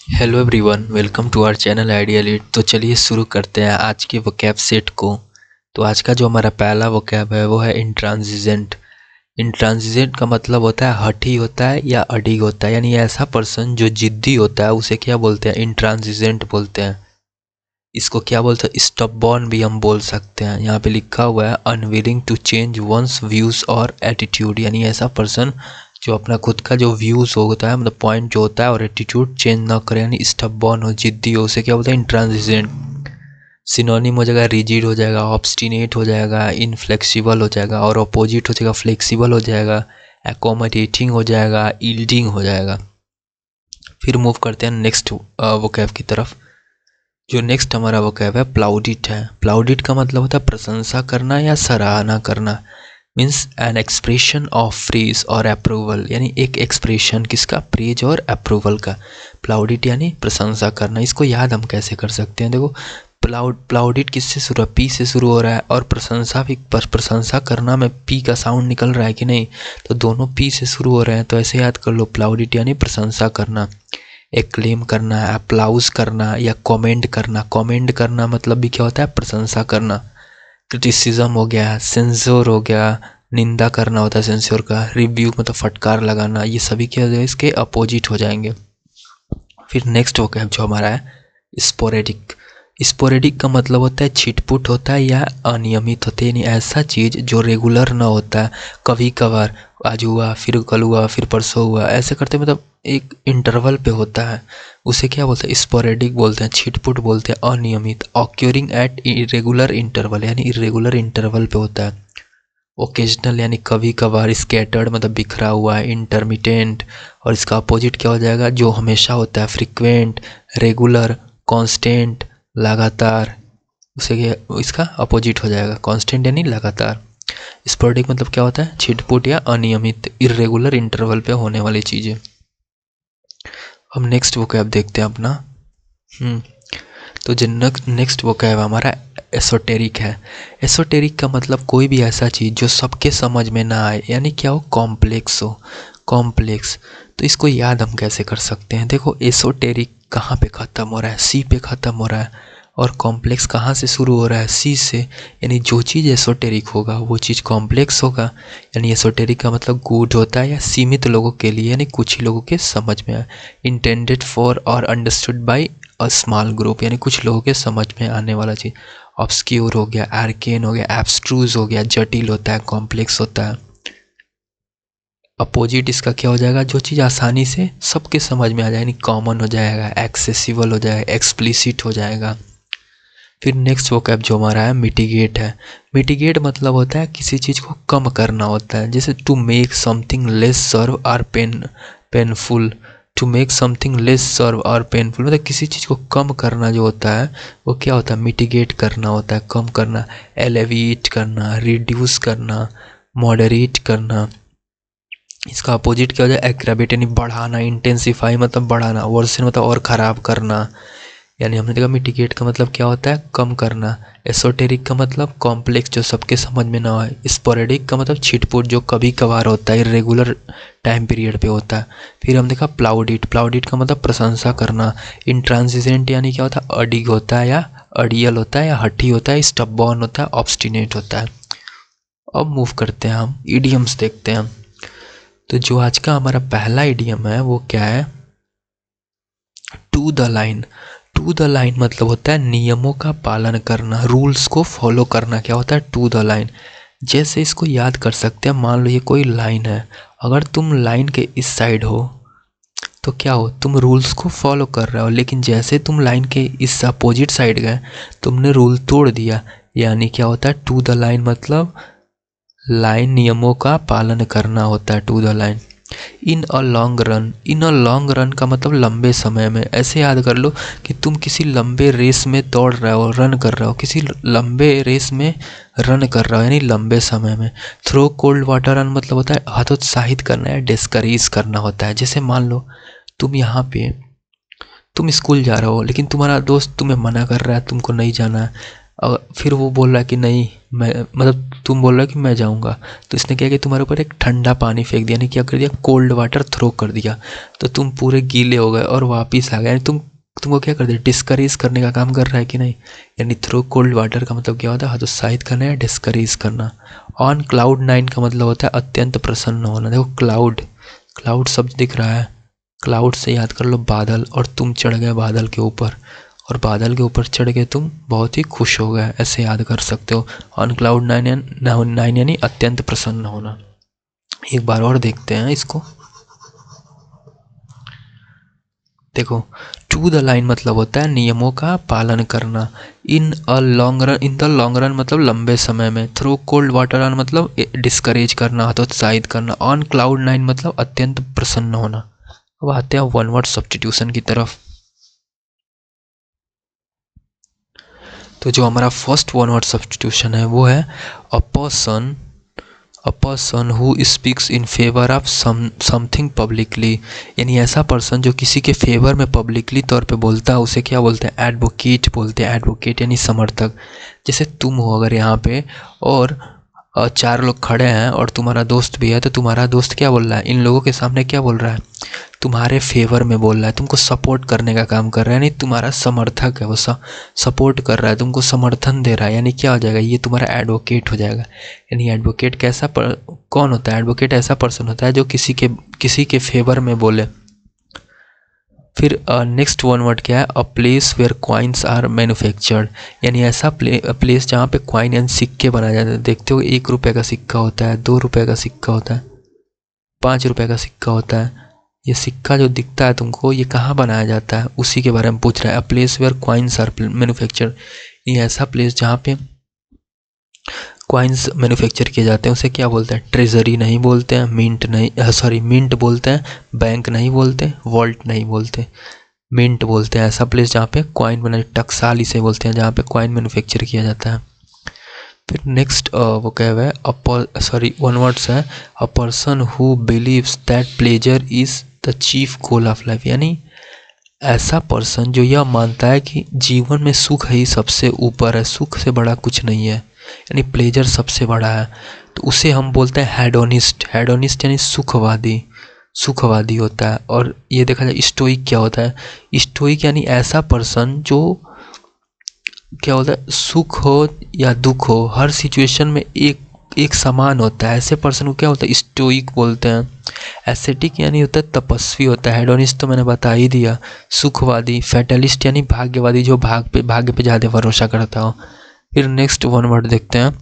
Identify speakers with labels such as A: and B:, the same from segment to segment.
A: Hello everyone, welcome to our channel idea lead. तो चलिए शुरू करते हैं आज के वोकैब सेट को। तो आज का जो हमारा पहला वोकैब है वो है इंट्रांजिजेंट। इंट्रांजिजेंट का मतलब होता है हठी होता है या अडिग होता है, यानी ऐसा पर्सन जो जिद्दी होता है उसे क्या बोलते हैं, इंट्रांजिजेंट बोलते हैं। इसको क्या बोलते हैं, स्टबबॉर्न भी हम बोल सकते हैं। यहाँ पे लिखा हुआ है unwilling to change one's views और एटीट्यूड, यानी ऐसा पर्सन जो अपना खुद का जो व्यूज होता है, मतलब पॉइंट जो होता है, और एटीट्यूड चेंज ना करे, यानी स्टबबॉर्न हो, जिद्दी हो, उसे क्या बोलते हैं, इंट्रांजिजेंट। सिनोनिम हो जाएगा रिजिड हो जाएगा, ऑब्स्टिनेट हो जाएगा, इनफ्लेक्सिबल हो जाएगा, और अपोजिट हो जाएगा फ्लेक्सिबल हो जाएगा, एकोमोडेटिंग हो जाएगा, यील्डिंग हो जाएगा। फिर मूव करते हैं नेक्स्ट वोकैब की तरफ। जो नेक्स्ट हमारा वोकैब है प्लाउडिट है। प्लाउडिट का मतलब होता है प्रशंसा करना या सराहना करना। Means an expression of praise और अप्रूवल, यानी एक एक्सप्रेशन किसका, प्रेज और अप्रूवल का। प्लाउडिट यानी प्रशंसा करना। इसको याद हम कैसे कर सकते हैं, देखो प्लाउडिट किससे शुरू है, पी से शुरू हो रहा है, और प्रशंसा भी प्रशंसा करना में पी का साउंड निकल रहा है कि नहीं, तो दोनों पी से शुरू हो रहे हैं। तो ऐसे याद कर लो, प्लाउडिट यानी प्रशंसा करना, एक्लेम करना, अप्लाउज करना या कमेंड करना। कमेंड करना मतलब भी क्या होता है, प्रशंसा करना। क्रिटिसिज्म हो गया, सेंसोर हो गया, निंदा करना होता है सेंसोर का। रिव्यू मतलब फटकार लगाना, ये सभी क्या हो जाएगा, इसके अपोजिट हो जाएंगे। फिर नेक्स्ट हो गया जो हमारा है स्पोरेडिक। स्पोरेडिक का मतलब होता है छिटपुट होता है या अनियमित होता है, यानी ऐसा चीज़ जो रेगुलर ना होता है, कभी कभार, आज हुआ फिर कल हुआ फिर परसों हुआ, ऐसे करते मतलब एक इंटरवल पे होता है, उसे क्या बोलते हैं, स्पोरेडिक बोलते हैं, छिटपुट बोलते हैं, अनियमित। ऑक्यूरिंग एट इरेगुलर इंटरवल, यानी इरेगुलर इंटरवल पे होता है। ओकेजनल यानी कभी कभार, स्कैटर्ड मतलब बिखरा हुआ है, इंटरमिटेंट, और इसका अपोजिट क्या हो जाएगा, जो हमेशा होता है, फ्रिक्वेंट, रेगुलर, कांस्टेंट, लगातार, उसे इसका अपोजिट हो जाएगा, कांस्टेंट यानी लगातार। स्पोरेडिक मतलब क्या होता है, छिटपुट या अनियमित, इरेगुलर इंटरवल पे होने वाली चीज़ें। हम नेक्स्ट वोकैब देखते हैं अपना। तो जो नेक्स्ट वोकैब हमारा एसोटेरिक है। एसोटेरिक का मतलब कोई भी ऐसा चीज़ जो सबके समझ में ना आए, यानी क्या हो, कॉम्प्लेक्स हो, कॉम्प्लेक्स। तो इसको याद हम कैसे कर सकते हैं, देखो एसोटेरिक कहाँ पे ख़त्म हो रहा है, सी पे ख़त्म हो रहा है, और कॉम्प्लेक्स कहाँ से शुरू हो रहा है, सी से। यानी जो चीज़ एसोटेरिक होगा वो चीज़ कॉम्प्लेक्स होगा। यानी एसोटेरिक का मतलब गूढ़ होता है या सीमित लोगों के लिए, यानी कुछ ही लोगों के समझ में आए। इंटेंडेड फॉर और understood by a small group, यानी कुछ लोगों के समझ में आने वाला चीज़। ऑब्सक्यूर हो गया, आर्केन हो गया, एब्स्ट्रूज हो गया, जटिल होता है, कॉम्प्लेक्स होता है। अपोजिट इसका क्या हो जाएगा, जो चीज़ आसानी से सबके समझ में आ जाए, यानी कॉमन हो जाएगा, एक्सेसिबल हो जाएगा, एक्सप्लिसिट हो जाएगा। फिर नेक्स्ट वोकैब जो हमारा है मिटिगेट है। मिटिगेट मतलब होता है किसी चीज़ को कम करना होता है, जैसे to make something less severe और painful. To make something less severe और पेनफुल मतलब किसी चीज़ को कम करना जो होता है वो क्या होता है, मिटिगेट करना होता है, कम करना। एलेविएट करना, रिड्यूस करना, मॉडरेट करना। इसका अपोजिट क्या हो जाए, एग्रावेट यानी बढ़ाना, इंटेंसिफाई मतलब बढ़ाना, वर्सन मतलब और ख़राब करना। यानी हमने देखा मिटिगेट का मतलब क्या होता है, कम करना। एसोटेरिक का मतलब कॉम्प्लेक्स जो सबके समझ में ना आए। स्पोरेडिक का मतलब छिटपुट जो कभी कभार होता है, इरेगुलर टाइम पीरियड पे होता है। फिर हम देखा प्लाउडिट। प्लाउडिट का मतलब प्रशंसा करना। इंट्रांसिजेंट यानी क्या होता है, अडिग होता है या अडियल होता है या हठी होता है, स्टबबॉर्न होता है, ऑब्स्टिनेट होता है। अब मूव करते हैं हम इडियम्स देखते हैं हम। तो जो आज का हमारा पहला इडियम है वो क्या है, toe the line. Toe the line मतलब होता है नियमों का पालन करना, रूल्स को फॉलो करना, क्या होता है, टू द लाइन। जैसे इसको याद कर सकते हैं, मान लो ये कोई लाइन है, अगर तुम लाइन के इस साइड हो तो क्या हो, तुम रूल्स को फॉलो कर रहे हो, लेकिन जैसे तुम लाइन के इस अपोजिट साइड गए तुमने रूल तोड़ दिया। यानी क्या होता है, टू द लाइन मतलब लाइन नियमों का पालन करना होता है, toe the line. In a long run. In a long run का मतलब लंबे समय में। ऐसे याद कर लो कि तुम किसी लंबे रेस में दौड़ रहे हो, रन कर रहे हो, किसी लंबे रेस में रन कर रहे हो, यानी लंबे समय में। थ्रो कोल्ड वाटर रन मतलब होता है हतोत्साहित करना है, डिस्करेज करना होता है। जैसे मान लो तुम यहाँ पे तुम स्कूल जा रहे हो, लेकिन तुम्हारा दोस्त तुम्हें मना कर रहा है, तुमको नहीं जाना है, फिर वो बोल रहा है कि नहीं, मैं मतलब तुम बोल रहे हो कि मैं जाऊँगा, तो इसने क्या किया, तुम्हारे ऊपर एक ठंडा पानी फेंक दिया, यानी क्या कर दिया, कोल्ड वाटर थ्रो कर दिया, तो तुम पूरे गीले हो गए और वापस आ गए, यानी तुमको क्या कर दिया, डिस्करेज करने का काम कर रहा है कि नहीं। यानी थ्रो कोल्ड वाटर का मतलब क्या होता है, हतोत्साहित करना या डिस्करेज करना। ऑन क्लाउड 9 का मतलब होता है अत्यंत प्रसन्न होना। देखो क्लाउड, क्लाउड शब्द दिख रहा है, क्लाउड से याद कर लो बादल, और तुम चढ़ गए बादल के ऊपर, और बादल के ऊपर चढ़ के तुम बहुत ही खुश हो गए, ऐसे याद कर सकते हो। ऑन क्लाउड 9 यानी अत्यंत प्रसन्न होना। एक बार और देखते हैं इसको। देखो टू द लाइन मतलब होता है नियमों का पालन करना। In a long run, in the long run मतलब लंबे समय में। थ्रो कोल्ड वाटर ऑन मतलब डिस्करेज करना, हतोत्साहित करना। ऑन क्लाउड 9 मतलब अत्यंत प्रसन्न होना। अब आते हैं वन वर्ड सब्स्टिट्यूशन की तरफ। तो जो हमारा फर्स्ट वन वर्ड सब्स्टिट्यूशन है वो है a person, a person who speaks in favour of something publicly. यानी ऐसा पर्सन जो किसी के फेवर में पब्लिकली तौर पे बोलता है, उसे क्या बोलते हैं, एडवोकेट बोलते हैं। एडवोकेट यानी समर्थक। जैसे तुम हो अगर यहाँ पे और चार लोग खड़े हैं और तुम्हारा दोस्त भी है, तो तुम्हारा दोस्त क्या बोल रहा है, इन लोगों के सामने क्या बोल रहा है, तुम्हारे फेवर में बोल रहा है, तुमको सपोर्ट करने का काम कर रहा है, यानी तुम्हारा समर्थक है वो, सपोर्ट कर रहा है, तुमको समर्थन दे रहा है, यानी क्या हो जाएगा, ये तुम्हारा एडवोकेट हो जाएगा। यानी एडवोकेट कौन होता है, एडवोकेट ऐसा पर्सन होता है जो किसी के फेवर में बोले। फिर नेक्स्ट वन वर्ड क्या है, a place where coins are manufactured. यानी ऐसा प्लेस जहाँ पे कॉइन यानी सिक्के बनाए जाते हैं। देखते हो 1 रुपये का सिक्का होता है, 2 रुपये का सिक्का होता है, 5 रुपये का सिक्का होता है। ये सिक्का जो दिखता है तुमको, ये कहाँ बनाया जाता है, उसी के बारे में पूछ रहा है। A place where coins are manufactured, ये ऐसा प्लेस जहाँ पे कॉइन्स मैन्युफैक्चर किए जाते हैं, उसे क्या बोलते हैं, ट्रेजरी नहीं बोलते हैं, मिंट नहीं, सॉरी मिंट बोलते हैं, बैंक नहीं बोलते, वॉल्ट नहीं बोलते, मिंट बोलते हैं। ऐसा प्लेस जहाँ पे कॉइन बना, टकसाल इसे बोलते हैं, जहाँ पे कॉइन मैन्युफैक्चर किया जाता है। फिर नेक्स्ट वो क्या है, वन वर्ड्स है, a person who believes that pleasure is the chief goal of life. यानी ऐसा पर्सन जो यह मानता है कि जीवन में सुख ही सबसे ऊपर है, सुख से बड़ा कुछ नहीं है, यानी प्लेजर सबसे बड़ा है, तो उसे हम बोलते हैं हेडोनिस्ट। हेडोनिस्ट यानी सुखवादी, सुखवादी होता है। और ये देखा जाए स्टोइक क्या होता है, स्टोइक यानी ऐसा पर्सन जो क्या होता है, सुख हो या दुख हो हर सिचुएशन में एक समान होता है, ऐसे पर्सन को क्या होता है, स्टोइक बोलते हैं। एस्थेटिक यानी होता है तपस्वी होता है। हेडोनिस्ट तो मैंने बता ही दिया, सुखवादी। फैटलिस्ट यानी भाग्यवादी, जो भाग्य पे ज़्यादा भरोसा करता हो। फिर नेक्स्ट वन वर्ड देखते हैं।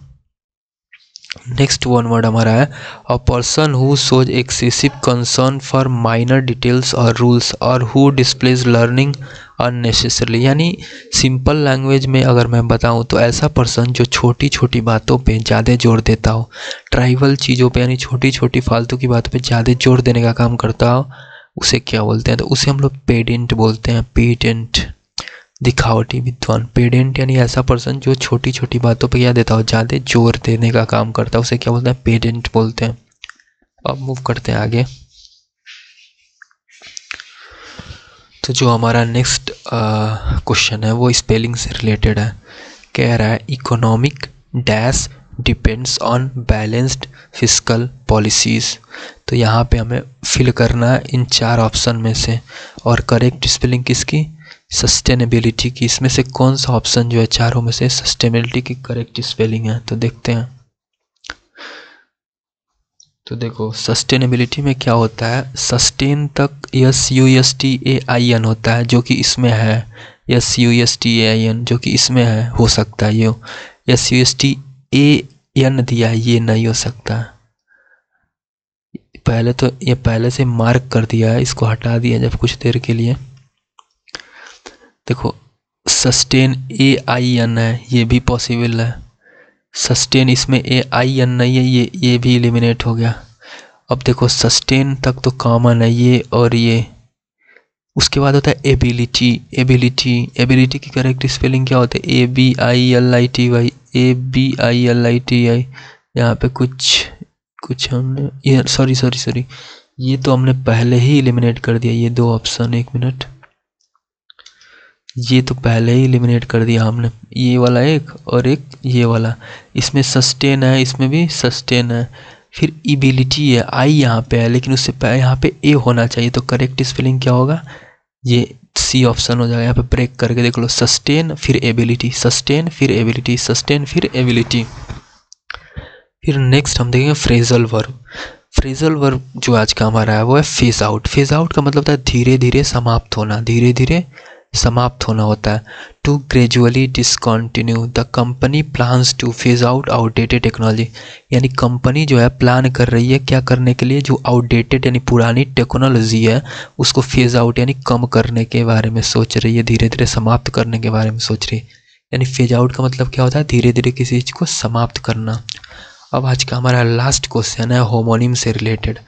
A: नेक्स्ट वन वर्ड हमारा है a person who shows excessive concern for minor details और रूल्स और हु डिस्प्लेज लर्निंग अननेसेसरली। यानी सिंपल लैंग्वेज में अगर मैं बताऊं तो ऐसा पर्सन जो छोटी छोटी बातों पे ज़्यादा जोर देता हो, ट्राइवल चीज़ों पे यानी छोटी छोटी फालतू की बातों पे ज़्यादा जोर देने का काम करता हो, उसे क्या बोलते हैं, तो उसे हम लोग पेडेंट बोलते हैं। पेडेंट, दिखावटी विद्वान। पेडेंट यानी ऐसा पर्सन जो छोटी छोटी बातों पे क्या देता हो, ज़्यादा जोर देने का काम करता है, उसे क्या बोलते हैं, पेडेंट बोलते हैं। अब मूव करते हैं आगे। तो जो हमारा नेक्स्ट क्वेश्चन है वो स्पेलिंग से रिलेटेड है। कह रहा है economic dash depends on balanced fiscal policies. तो यहाँ पे हमें फिल करना है इन 4 ऑप्शन में से, और करेक्ट स्पेलिंग किसकी, सस्टेनेबिलिटी की। इसमें से कौन सा ऑप्शन जो है चारों में से सस्टेनेबिलिटी की करेक्ट स्पेलिंग है, तो देखते हैं। तो देखो सस्टेनेबिलिटी में क्या होता है, सस्टेन तक SUSTAIN होता है, जो कि इसमें है। SUSTAIN जो कि इसमें है, हो सकता है। ये SUSTAN दिया है, ये नहीं हो सकता। पहले तो ये पहले से मार्क कर दिया है, इसको हटा दिया जब कुछ देर के लिए। देखो सस्टेन AIN है, ये भी पॉसिबल है। सस्टेन इसमें AIN नहीं है, ये भी एलिमिनेट हो गया। अब देखो सस्टेन तक तो कॉमन है ये और ये। उसके बाद होता है एबिलिटी। एबिलिटी की करेक्ट स्पेलिंग क्या होता है, ABILITY। ABILITY। यहाँ पे कुछ हमने ये सॉरी ये तो हमने पहले ही एलिमिनेट कर दिया, ये 2 ऑप्शन। 1 मिनट, ये तो पहले ही एलिमिनेट कर दिया हमने, ये वाला एक और एक ये वाला। इसमें सस्टेन है, इसमें भी सस्टेन है। फिर एबिलिटी है, आई यहाँ पे है लेकिन उससे यहाँ पे ए होना चाहिए, तो करेक्ट स्पेलिंग क्या होगा, ये सी ऑप्शन हो जाएगा। यहाँ पे ब्रेक करके देख लो, सस्टेन फिर एबिलिटी, सस्टेन फिर एबिलिटी, सस्टेन फिर एबिलिटी। फिर नेक्स्ट हम देखेंगे फ्रेजल वर्ब। फ्रेजल वर्ब जो आज का हमारा है वो है फेज आउट। फेज आउट का मतलब होता है धीरे धीरे समाप्त होना, धीरे धीरे समाप्त होना होता है। To gradually discontinue, the company plans to phase out outdated technology, यानी कंपनी जो है प्लान कर रही है क्या करने के लिए, जो आउटडेटेड यानी पुरानी टेक्नोलॉजी है उसको फेज आउट यानी कम करने के बारे में सोच रही है, धीरे धीरे समाप्त करने के बारे में सोच रही है। यानी फेज आउट का मतलब क्या होता है, धीरे धीरे किसी चीज़ को समाप्त करना। अब आज का हमारा लास्ट क्वेश्चन है होमोनिम से रिलेटेड।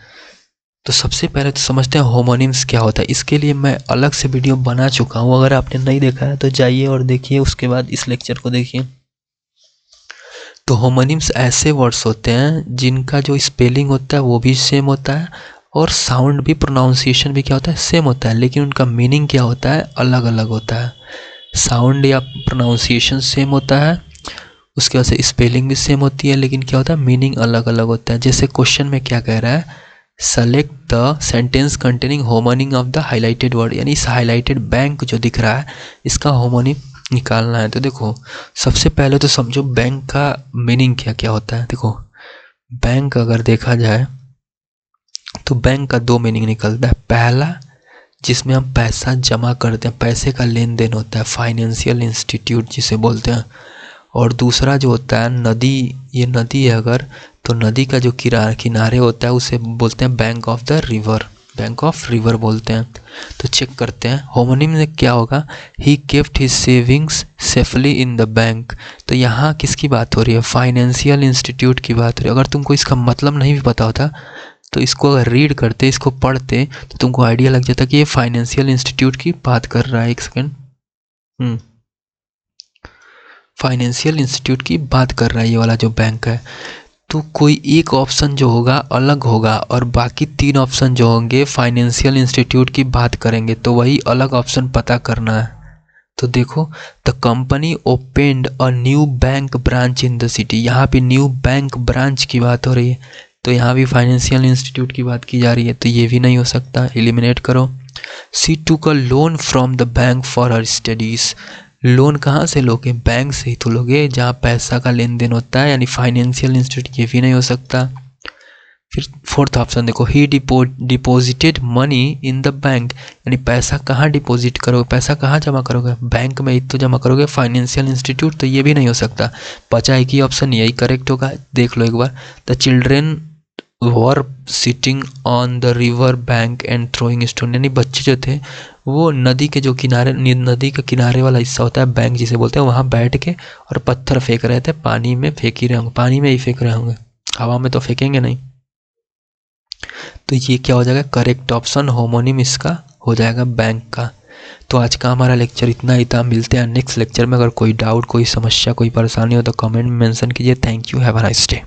A: तो सबसे पहले तो समझते हैं होमोनिम्स क्या होता है। इसके लिए मैं अलग से वीडियो बना चुका हूँ, अगर आपने नहीं देखा है तो जाइए और देखिए, उसके बाद इस लेक्चर को देखिए। तो होमोनिम्स ऐसे वर्ड्स होते हैं जिनका जो स्पेलिंग होता है वो भी सेम होता है और साउंड भी, प्रोनाउंसिएशन भी क्या होता है, सेम होता है, लेकिन उनका मीनिंग क्या होता है, अलग अलग होता है। साउंड या प्रोनाउंसिएशन सेम होता है, उसके बाद से स्पेलिंग भी सेम होती है, लेकिन क्या होता है, मीनिंग अलग अलग होता है। जैसे क्वेश्चन में क्या कह रहा है, select the sentence containing homonym of the highlighted word, यानी इस हाईलाइटेड बैंक जो दिख रहा है इसका होमोनिम निकालना है। तो देखो सबसे पहले तो समझो बैंक का मीनिंग क्या क्या होता है। देखो बैंक अगर देखा जाए तो बैंक का दो मीनिंग निकलता है। पहला जिसमें हम पैसा जमा करते हैं, पैसे का लेन देन होता है, फाइनेंशियल इंस्टीट्यूट जिसे बोलते हैं। और दूसरा जो होता है नदी, ये नदी है अगर, तो नदी का जो किनारे होता है उसे बोलते हैं bank of the river, bank of river बोलते हैं। तो चेक करते हैं होमोनिम में क्या होगा, he kept his savings safely in the bank. तो यहाँ किसकी बात हो रही है, फाइनेंशियल इंस्टीट्यूट की बात हो रही है। अगर तुमको इसका मतलब नहीं भी पता होता तो इसको अगर रीड करते, इसको पढ़ते तो तुमको आइडिया लग जाता कि ये फाइनेंशियल इंस्टीट्यूट की बात कर रहा है। एक सेकेंड, फाइनेंशियल इंस्टीट्यूट की बात कर रहा है ये वाला जो बैंक है। तो कोई एक ऑप्शन जो होगा अलग होगा और बाकी तीन ऑप्शन जो होंगे फाइनेंशियल इंस्टीट्यूट की बात करेंगे, तो वही अलग ऑप्शन पता करना है। तो देखो, the company opened a new bank branch in the city, यहाँ पे न्यू बैंक ब्रांच की बात हो रही है, तो यहाँ भी फाइनेंशियल इंस्टीट्यूट की बात की जा रही है, तो ये भी नहीं हो सकता, एलिमिनेट करो। She took a loan from the bank for her studies, loan कहाँ से लोगे, बैंक से ही तो लोगे जहाँ पैसा का लेन देन होता है, यानी फाइनेंशियल इंस्टीट्यूट, ये भी नहीं हो सकता। फिर फोर्थ ऑप्शन देखो, ही deposited money in the bank, यानी पैसा कहाँ डिपॉजिट करोगे, पैसा कहाँ जमा करोगे, बैंक में ही तो जमा करोगे, फाइनेंशियल इंस्टीट्यूट, तो ये भी नहीं हो सकता। बचा एक ही ऑप्शन, यही करेक्ट होगा, देख लो एक बार। The children were sitting on the river bank and throwing stone, यानी बच्चे जो थे वो नदी के जो किनारे, नदी का किनारे वाला हिस्सा होता है बैंक जिसे बोलते हैं, वहाँ बैठ के और पत्थर फेंक रहे थे, पानी में फेंक ही रहे होंगे, पानी में ही फेंक रहे होंगे, हवा में तो फेंकेंगे नहीं। तो ये क्या हो जाएगा, करेक्ट ऑप्शन होमोनिम इसका हो जाएगा बैंक का। तो आज का हमारा लेक्चर इतना ही था, मिलते हैं नेक्स्ट लेक्चर में। अगर कोई डाउट, कोई समस्या, कोई परेशानी हो तो कमेंट में मेंशन कीजिए। Thank you, have a nice day.